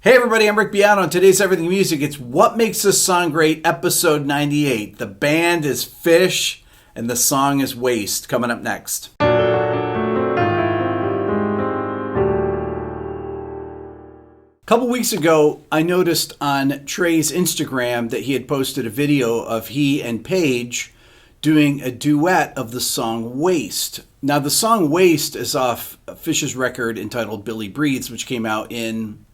Hey everybody, I'm Rick Beato. On today's Everything Music, it's What Makes This Song Great, episode 98. The band is Phish, and the song is Waste, coming up next. A couple weeks ago, I noticed on Trey's Instagram that he had posted a video of he and Paige doing a duet of the song Waste. Now, the song Waste is off Phish's record entitled Billy Breathes, which came out in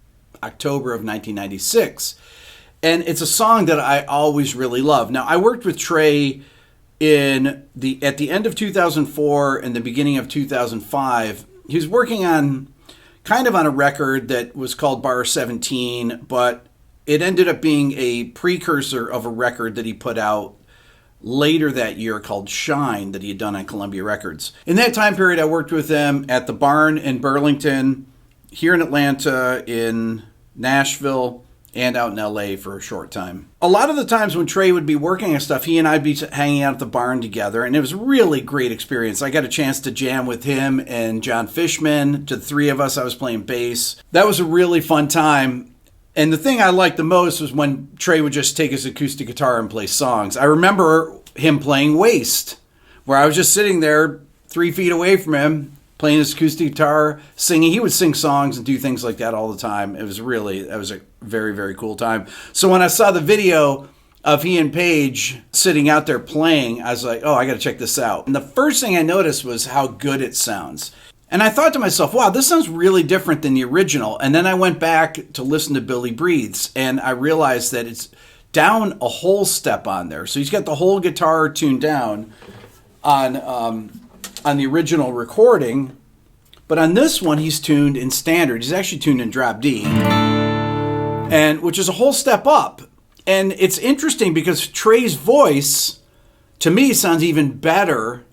October of 1996. And it's a song that I always really love. Now, I worked with Trey at the end of 2004 and the beginning of 2005. He was working on a record that was called Bar 17, but it ended up being a precursor of a record that he put out later that year called Shine that he had done on Columbia Records. In that time period, I worked with him at the Barn in Burlington, here in Atlanta, in Nashville, and out in LA for a short time. A lot of the times when Trey would be working on stuff, he and I'd be hanging out at the Barn together, and it was a really great experience. I got a chance to jam with him and John Fishman. To the three of us, I was playing bass. That was a really fun time. And the thing I liked the most was when Trey would just take his acoustic guitar and play songs. I remember him playing Waste, where I was just sitting there 3 feet away from him, playing his acoustic guitar, singing. He would sing songs and do things like that all the time. That was a very, very cool time. So when I saw the video of he and Paige sitting out there playing, I was like, oh, I got to check this out. And the first thing I noticed was how good it sounds. And I thought to myself, wow, this sounds really different than the original. And then I went back to listen to Billy Breathes, and I realized that it's down a whole step on there. So he's got the whole guitar tuned down on the original recording, but on this one he's tuned in standard. He's actually tuned in drop D, and which is a whole step up. And it's interesting because Trey's voice, to me, sounds even better.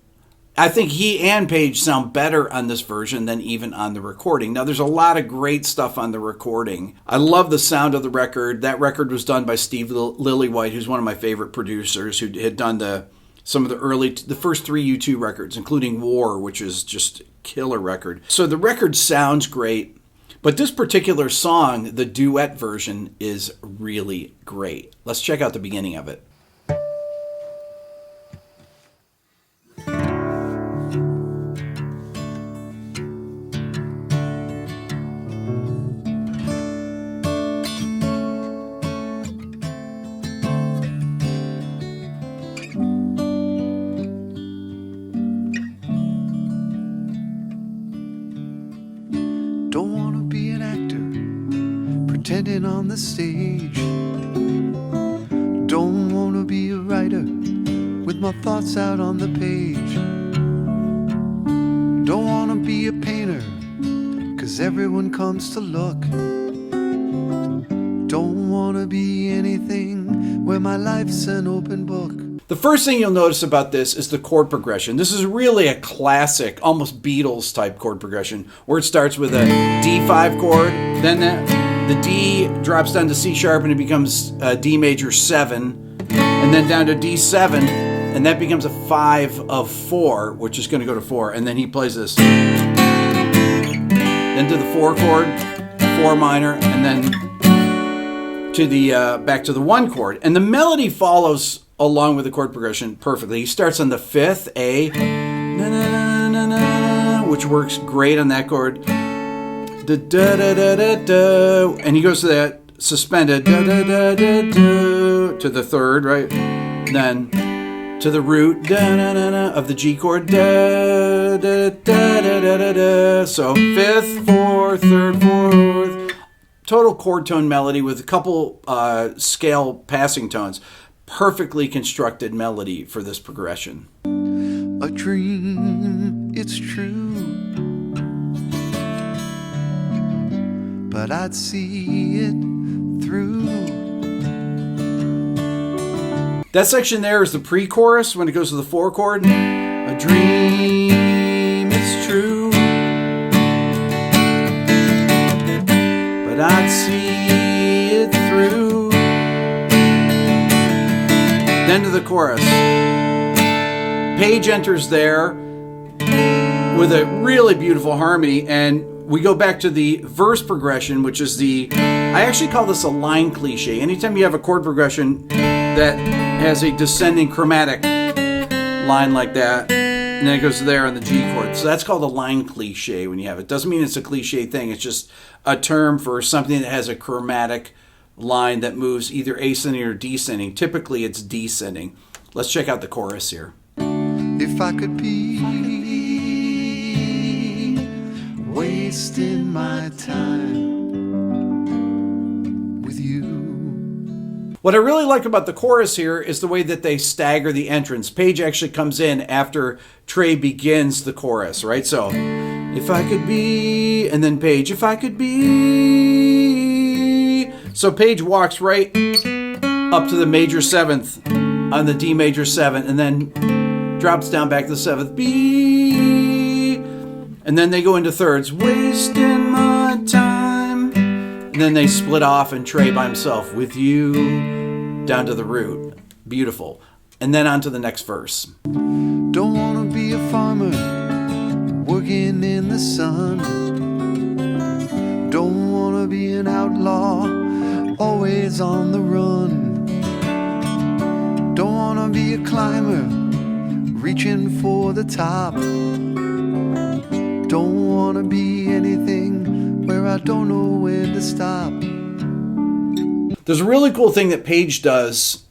I think he and Paige sound better on this version than even on the recording. Now, there's a lot of great stuff on the recording. I love the sound of the record. That record was done by Steve Lillywhite, who's one of my favorite producers, who had done the first three U2 records, including War, which is just a killer record. So the record sounds great, but this particular song, the duet version, is really great. Let's check out the beginning of it. Pretending on the stage. Don't want to be a writer with my thoughts out on the page. Don't want to be a painter, 'cause everyone comes to look. Don't want to be anything where my life's an open book. The first thing you'll notice about this is the chord progression. This is really a classic, almost Beatles type chord progression, where it starts with a D5 chord, then the D drops down to C sharp and it becomes D major 7, and then down to D7, and that becomes a 5 of 4, which is going to go to 4, and then he plays this. Then to the 4 chord, 4 minor, and then to the back to the 1 chord. And the melody follows along with the chord progression perfectly. He starts on the 5th, A, na, na, na, na, which works great on that chord. Da, da, da, da, da, da, and he goes to that suspended da, da, da, da, da, to the 3rd, right? Then to the root da, da, da, da, of the G chord. Da, da, da, da, da, da, da. So 5th, 4th, 3rd, 4th. Total chord tone melody with a couple scale passing tones. Perfectly constructed melody for this progression. A dream, it's true, but I'd see it through. That section there is the pre-chorus when it goes to the 4 chord. A dream, it's true, but I'd see it through. Then to the chorus. Paige enters there with a really beautiful harmony, and we go back to the verse progression, which is I actually call this a line cliche. Anytime you have a chord progression that has a descending chromatic line like that, and then it goes there on the G chord. So that's called a line cliche when you have it. Doesn't mean it's a cliche thing. It's just a term for something that has a chromatic line that moves either ascending or descending. Typically it's descending. Let's check out the chorus here. If I could be wasting my time with you. What I really like about the chorus here is the way that they stagger the entrance. Page actually comes in after Trey begins the chorus, right? So, if I could be, and then Page, if I could be. So Page walks right up to the major 7th on the D major 7, and then drops down back to the 7th B, and then they go into thirds, wasting my time, and then they split off and Trey by himself, with you, down to the root. Beautiful. And then on to the next verse. Don't wanna be a farmer working in the sun. Don't wanna be an outlaw always on the run. Don't wanna be a climber reaching for the top. Don't wanna be anything where I don't know when to stop. There's a really cool thing that Page does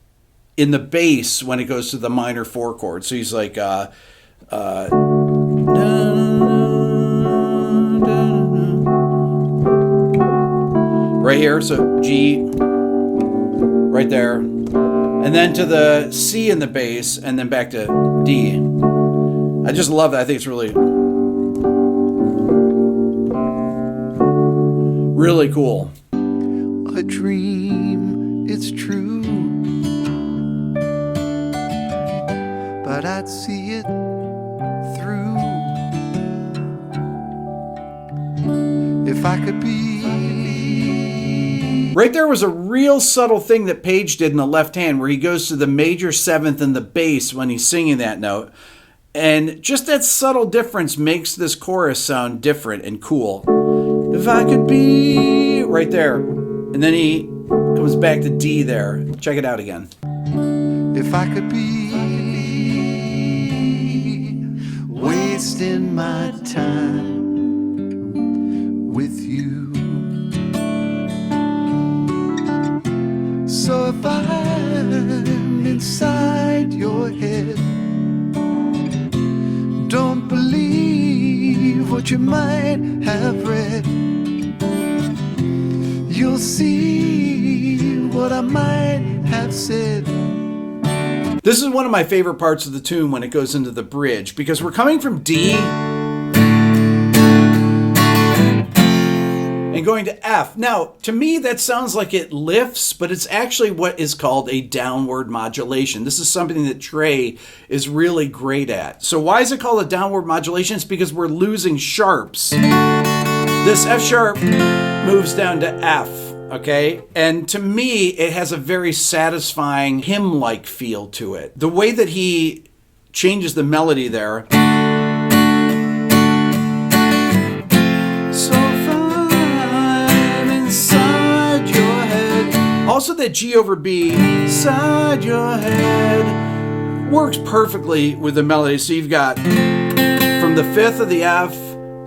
in the bass when it goes to the minor 4 chord. So he's like, right here, so G, right there, and then to the C in the bass, and then back to D. I just love that. I think it's really, really cool. A dream, it's true, but I'd see it through if I could be. Right there was a real subtle thing that Page did in the left hand where he goes to the major 7th in the bass when he's singing that note. And just that subtle difference makes this chorus sound different and cool. If I could be, right there. And then he comes back to D there. Check it out again. If I could be wasting my time with you. So if I'm inside your head, don't believe what you might have read. You'll see what I might have said. This is one of my favorite parts of the tune when it goes into the bridge, because we're coming from D and going to F. Now, to me, that sounds like it lifts, but it's actually what is called a downward modulation. This is something that Trey is really great at. So why is it called a downward modulation? It's because we're losing sharps. This F sharp moves down to F, okay? And to me, it has a very satisfying hymn-like feel to it. The way that he changes the melody there. Also, that G over B, inside your head, works perfectly with the melody. So you've got from the 5th of the F,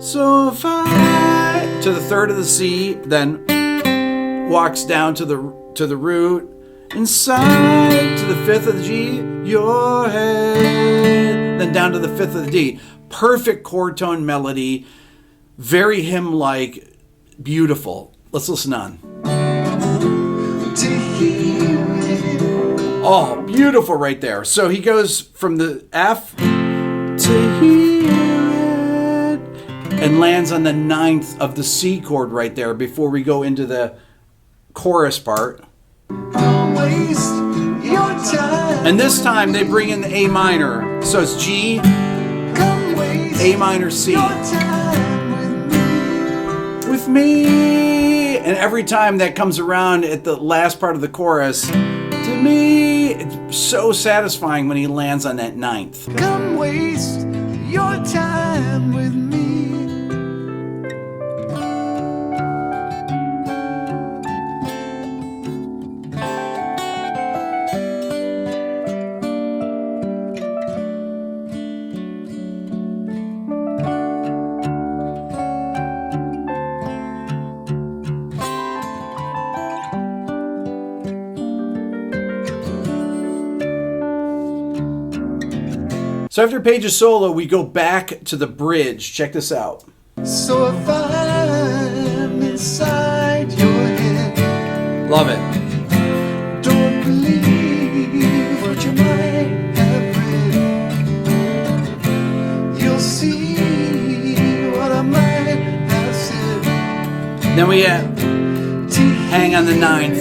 so far, to the 3rd of the C, then walks down to the root, inside to the 5th of the G, your head, then down to the 5th of the D. Perfect chord tone melody, very hymn-like, beautiful. Let's listen on. Oh, beautiful right there. So he goes from the F to hear it and lands on the 9th of the C chord right there before we go into the chorus part. Waste your time. And this time they bring in the A minor. So it's G, A minor, C. With me. And every time that comes around at the last part of the chorus, to me, it's so satisfying when he lands on that 9th. Come waste your time with me. So after Page's solo, we go back to the bridge. Check this out. So if I'm inside your head, Love it. don't believe what you might have read. You'll see what I might have said. Then we hang on the 9th,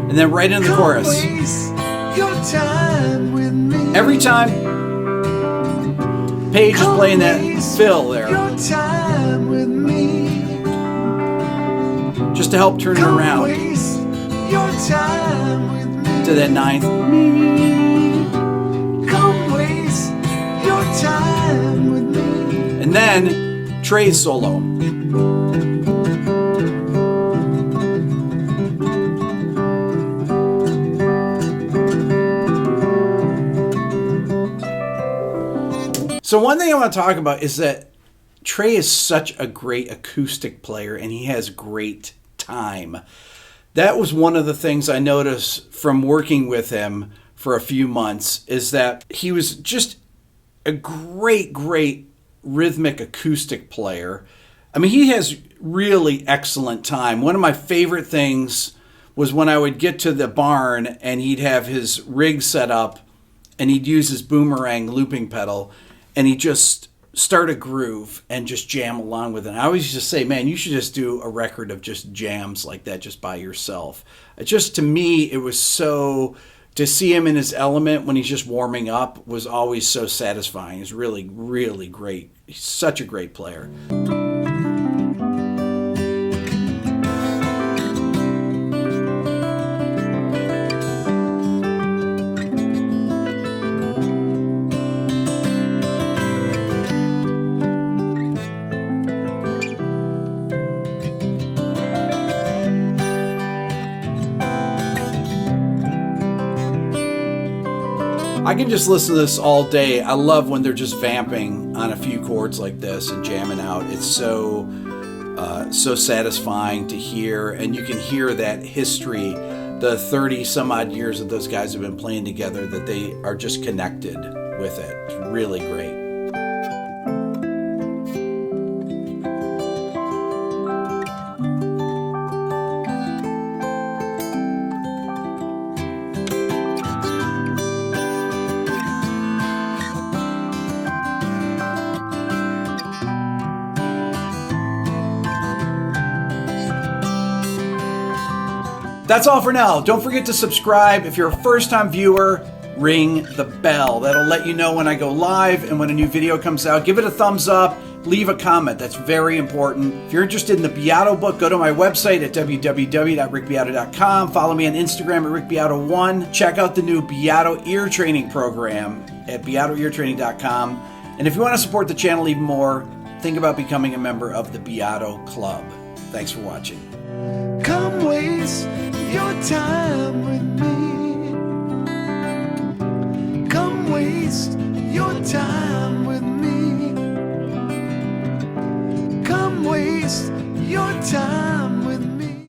and then right into the chorus. Waste your time with me. Every time Page is playing that fill there, Your time with me. just to help turn it around Waste your time with me. to that 9th. Come waste your time with me. And then Trey's solo. So one thing I want to talk about is that Trey is such a great acoustic player, and he has great time. That was one of the things I noticed from working with him for a few months, is that he was just a great rhythmic acoustic player. I mean, he has really excellent time. One of my favorite things was when I would get to the barn and he'd have his rig set up and he'd use his boomerang looping pedal and he'd just start a groove and just jam along with it. And I always used to say, man, you should just do a record of just jams like that just by yourself. It just, to me, it was so, to see him in his element when he's just warming up was always so satisfying. He's really great. He's such a great player. I can just listen to this all day. I love when they're just vamping on a few chords like this and jamming out. It's so satisfying to hear, and you can hear that history, the 30 some odd years that those guys have been playing together, that they are just connected with it. It's really great. That's all for now. Don't forget to subscribe. If you're a first-time viewer, ring the bell. That'll let you know when I go live and when a new video comes out. Give it a thumbs up. Leave a comment. That's very important. If you're interested in the Beato book, go to my website at www.rickbeato.com. Follow me on Instagram at rickbeato1. Check out the new Beato Ear Training Program at beatoeartraining.com. And if you want to support the channel even more, think about becoming a member of the Beato Club. Thanks for watching. Come waste your time with me. Come waste your time with me. Come waste your time.